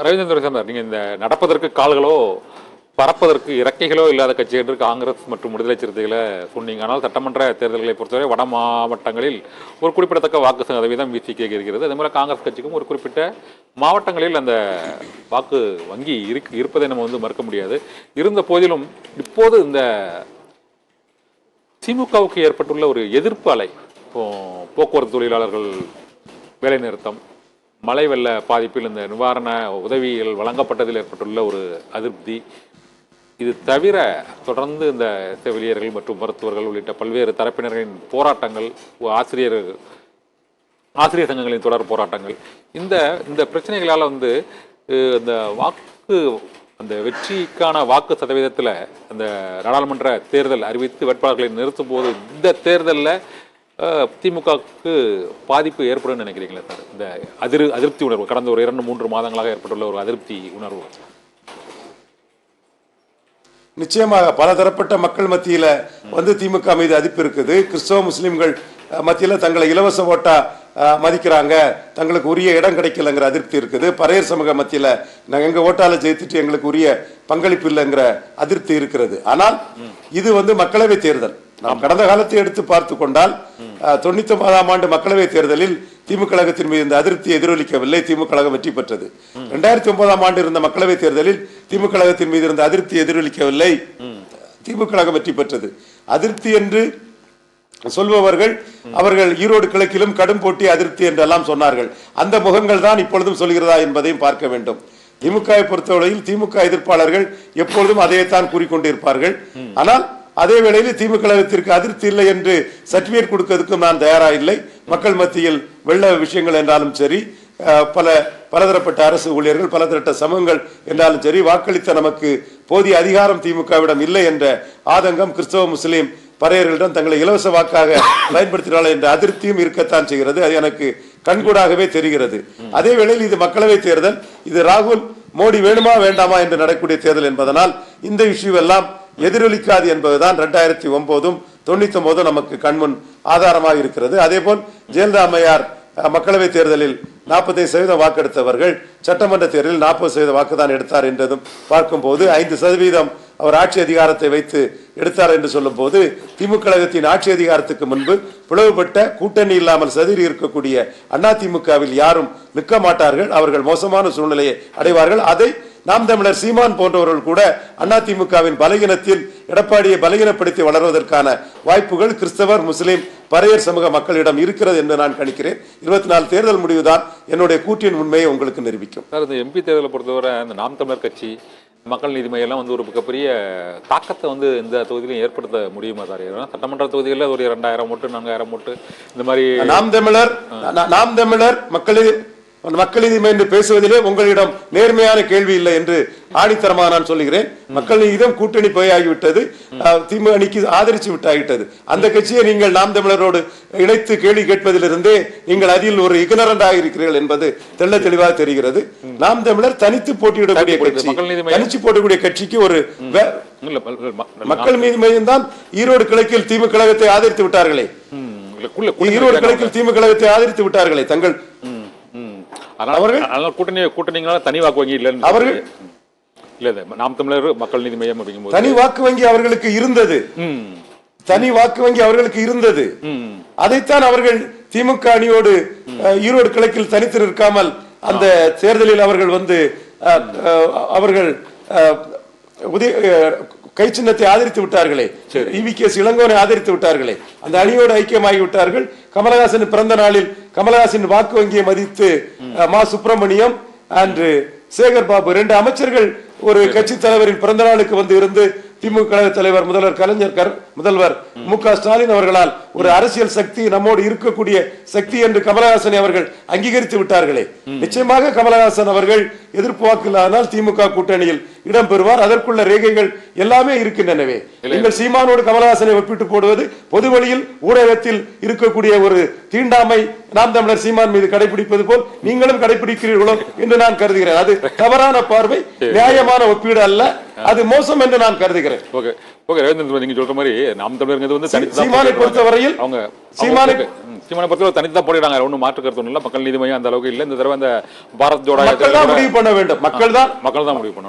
Ravindra sir, நீங்க இந்த நடப்பதற்கு கால்களோ பறப்பதற்கு இறக்கைகளோ இல்லாத கட்சி என்று காங்கிரஸ் மற்றும் விடுதலை சிறுத்தைகளை சொன்னீங்க. ஆனால் சட்டமன்ற தேர்தல்களை பொறுத்தவரை வட மாவட்டங்களில் ஒரு குறிப்பிடத்தக்க வாக்கு சதவீதம் விசிகே இருக்கிறது. அதே மாதிரி காங்கிரஸ் கட்சிக்கும் ஒரு குறிப்பிட்ட மாவட்டங்களில் அந்த வாக்கு வங்கி இருப்பதை நம்ம மறுக்க முடியாது. இருந்த போதிலும் இப்போது இந்த திமுகவுக்கு ஏற்பட்டுள்ள ஒரு எதிர்ப்பு அலை, இப்போ போக்குவரத்து தொழிலாளர்கள் வேலை நிறுத்தம், மழை வெள்ள பாதிப்பில் இந்த நிவாரண உதவிகள் வழங்கப்பட்டதில் ஏற்பட்டுள்ள ஒரு அதிருப்தி, இது தவிர தொடர்ந்து இந்த செவிலியர்கள் மற்றும் மருத்துவர்கள் உள்ளிட்ட பல்வேறு தரப்பினரின் போராட்டங்கள், ஆசிரியர் சங்கங்களின் தொடர் போராட்டங்கள், இந்த பிரச்சனைகளால் இந்த வாக்கு அந்த வெற்றிக்கான வாக்கு சதவீதத்தில் அந்த நாடாளுமன்ற தேர்தல் அறிவித்து வேட்பாளர்களை நிறுத்தும் போது இந்த தேர்தலில் திமுகவுக்கு பாதிப்பு ஏற்படும் நினைக்கிறீங்களா சார்? இந்த அதிருப்தி உணர்வு கடந்த ஒரு 2-3 மாதங்களாக ஏற்பட்டுள்ள ஒரு அதிருப்தி உணர்வு. நிச்சயமாக பல தரப்பட்ட மக்கள் மத்தியில திமுக மீது அதிர்ப்பு இருக்குது. கிறிஸ்தவ முஸ்லிம்கள் மத்தியில தங்களை இலவச ஓட்டா மதிக்கிறாங்க, தங்களுக்கு உரிய இடம் கிடைக்கலங்கிற அதிருப்தி இருக்குது. பறையர் சமூக மத்தியில நாங்கள் எங்க ஓட்டால ஜெயித்துட்டு எங்களுக்கு உரிய பங்களிப்பு இல்லைங்கிற அதிருப்தி இருக்கிறது. ஆனால் இது மக்களவை தேர்தல். நாம் கடந்த காலத்தை எடுத்து பார்த்து கொண்டால் 99ஆம் ஆண்டு மக்களவை தேர்தலில் திமுக கழகத்தின் மீது இந்த அதிருப்தி எதிரொலிக்கவில்லை, திமுக கழகம் வெற்றி பெற்றது. 2009ஆம் ஆண்டு இருந்த மக்களவை தேர்தலில் திமுக கழகத்தின் மீது இருந்த அதிருப்தி எதிரொலிக்கவில்லை, திமுக கழகம் வெற்றி பெற்றது. அதிருப்தி என்று சொல்பவர்கள் அவர்கள் ஈரோடு கிழக்கிலும் கடும் போட்டி அதிருப்தி என்றெல்லாம் சொன்னார்கள். அந்த முகங்கள் தான் இப்பொழுதும் சொல்கிறதா என்பதையும் பார்க்க வேண்டும். திமுகவை பொறுத்தவரையில் திமுக எதிர்ப்பாளர்கள் எப்பொழுதும் அதையத்தான் கூறிக்கொண்டிருப்பார்கள். ஆனால் அதே வேளையில் திமுக கழகத்திற்கு அதிருப்தி இல்லை என்று சர்டிபிகேட் கொடுக்கிறதுக்கும் நான் தயாரா இல்லை. மக்கள் மத்தியில் வெள்ள விஷயங்கள் என்றாலும் சரி, பலதரப்பட்ட அரசு ஊழியர்கள், பலதரப்பட்ட சமூகங்கள் என்றாலும் சரி, வாக்களித்த நமக்கு போதிய அதிகாரம் திமுகவிடம் இல்லை என்ற ஆதங்கம் கிறிஸ்தவ முஸ்லீம் பறையர்களிடம் தங்களை இலவச வாக்காக பயன்படுத்தினார்கள் என்ற அதிருப்தியும் இருக்கத்தான் செய்கிறது. அது எனக்கு கண்கூடாகவே தெரிகிறது. அதே வேளையில் இது மக்களவை தேர்தல், இது ராகுல் மோடி வேணுமா வேண்டாமா என்று நடக்கக்கூடிய தேர்தல் என்பதனால் இந்த இஷ்யூ எல்லாம் எதிரொலிக்காது என்பதுதான் 2009 99 நமக்கு கண்முன் ஆதாரமாக இருக்கிறது. அதே போல் ஜெயலலிதா அம்மையார் மக்களவை தேர்தலில் 45% வாக்கெடுத்தவர்கள் சட்டமன்ற தேர்தலில் 40% வாக்குதான் எடுத்தார் என்றதும் பார்க்கும் போது 5% அவர் ஆட்சி அதிகாரத்தை வைத்து எடுத்தார் என்று சொல்லும் போது திமுக கழகத்தின் ஆட்சி அதிகாரத்துக்கு முன்பு பிளவுபட்ட கூட்டணி இல்லாமல் சதிரி இருக்கக்கூடிய அதிமுகவில் யாரும் நிற்க மாட்டார்கள், அவர்கள் மோசமான சூழ்நிலையை அடைவார்கள். அதை நாம் தமிழர் சீமான் போன்றவர்கள் கூட அதிமுகவின் பலகீனத்தில் எடப்பாடியை பலகீனப்படுத்தி வளர்வதற்கான வாய்ப்புகள் கிறிஸ்தவர், முஸ்லிம், பறையர் சமூக மக்களிடம் இருக்கிறது என்று நான் கணிக்கிறேன். 24 தேர்தல் முடிவுதான் என்னுடைய கூற்றின் உண்மையை உங்களுக்கு நிரூபிக்கும். இந்த எம்பி தேர்தலை பொறுத்தவரை இந்த நாம் தமிழர் கட்சி, மக்கள் நீதி மையம் ஒரு மிகப்பெரிய தாக்கத்தை இந்த தொகுதியிலும் ஏற்படுத்த முடியுமா சார்? சட்டமன்ற தொகுதிகளில் ஒரு 2000 ஓட்டு 4000 ஓட்டு இந்த மாதிரி நாம் தமிழர் மக்கள் நீதி என்று பேசுவதிலே உங்களிடம் நேர்மையான கேள்வி இல்லை என்று ஆணித்தரமாக நான் சொல்லுகிறேன். மக்கள் நீதியம் கூட்டணி போயாகிவிட்டது, திமுக அணிக்கு ஆதரிச்சு விட்டாகிவிட்டது. அந்த கட்சியை நீங்கள் நாம் தமிழரோடு இணைத்து கேள்வி கேட்பதிலிருந்தே நீங்கள் அதில் ஒரு இக்னரண்டாக இருக்கிறீர்கள் என்பது தெள்ள தெளிவாக தெரிகிறது. நாம் தமிழர் தனித்து போட்டியிடக்கூடிய கட்சி, தனிச்சு போட்டக்கூடிய கட்சிக்கு ஒரு மக்கள் நீதி மையம் தான் ஈரோடு கிழக்கில் திமுக கழகத்தை ஆதரித்து விட்டார்களே, ஈரோடு கிழக்கில் திமுக கழகத்தை ஆதரித்து விட்டார்களே தங்கள் கூட்டணிங்களால தனி வாக்கு வங்கி இல்லை அவர்கள் இல்ல. நாம் தமிழர் மக்கள் நீதி மையம் அப்படிங்கும்போது தனி வாக்கு வங்கி அவர்களுக்கு இருந்தது, தனி வாக்கு வங்கி அவர்களுக்கு இருந்தது. அதைத்தான் அவர்கள் திமுக அணியோடு ஈரோடு கிழக்கில் தனித்து நிற்காமல் அந்த தேர்தலில் அவர்கள் அவர்கள் கை சின்னத்தை ஆதரித்து விட்டார்களே, இவிகேஎஸ் இளங்கோனை ஆதரித்து விட்டார்களே, அந்த அணியோடு ஐக்கியமாகி விட்டார்கள். கமலஹாசன் பிறந்த நாளில் கமலஹாசன் வாக்கு வங்கியை மதித்து மா சுப்பிரமணியம் அன்று சேகர் பாபு 2 அமைச்சர்கள் ஒரு கட்சி தலைவரின் பிறந்த நாளுக்கு இருந்து திமுக கழக தலைவர் முதல்வர் மு.க. ஸ்டாலின் அவர்களால் ஒரு அரசியல் சக்தி நம்மோடு இருக்கக்கூடிய சக்தி என்று கமலஹாசனை அவர்கள் அங்கீகரித்து விட்டார்களே. நிச்சயமாக கமலஹாசன் அவர்கள் எதிர்ப்பு வாக்கிலானால் திமுக கூட்டணியில் இடம் பெறுவார். அதற்குள்ள ரேகைகள் எல்லாமே இருக்கின்றனவே. நீங்கள் சீமானோடு கமலஹாசனை ஒப்பிட்டு போடுவது பொது வழியில் ஊடகத்தில் இருக்கக்கூடிய ஒரு தீண்டாமை நாம் தமிழர் சீமான் மீது கடைபிடிப்பது போல் நீங்களும் கடைபிடிக்கிறீர்களோ என்று நான் கருதுகிறேன். அது தவறான பார்வை, நியாயமான ஒப்பீடு அல்ல, அது மோசம் என்று நான் கருதுகிறேன். ஓகே ஓகே ரவீந்திரன், நீங்க சொல்ற மாதிரி நாம் தமிழர்கள் வந்து சீமானை பொறுத்தவரையில் அவங்க சீமானை பொறுத்தவரை தனித்து தான் போடுறாங்க. ஒன்றும் மாற்று கருத்து இல்லை. மக்கள் நீதி மையம் அந்த அளவுக்கு இல்லை. இந்த தடவை அந்த பாரத் ஜோடா மக்கள் தான் முடிவு பண்ண வேண்டும். மக்கள் தான் முடிவு பண்ணணும்.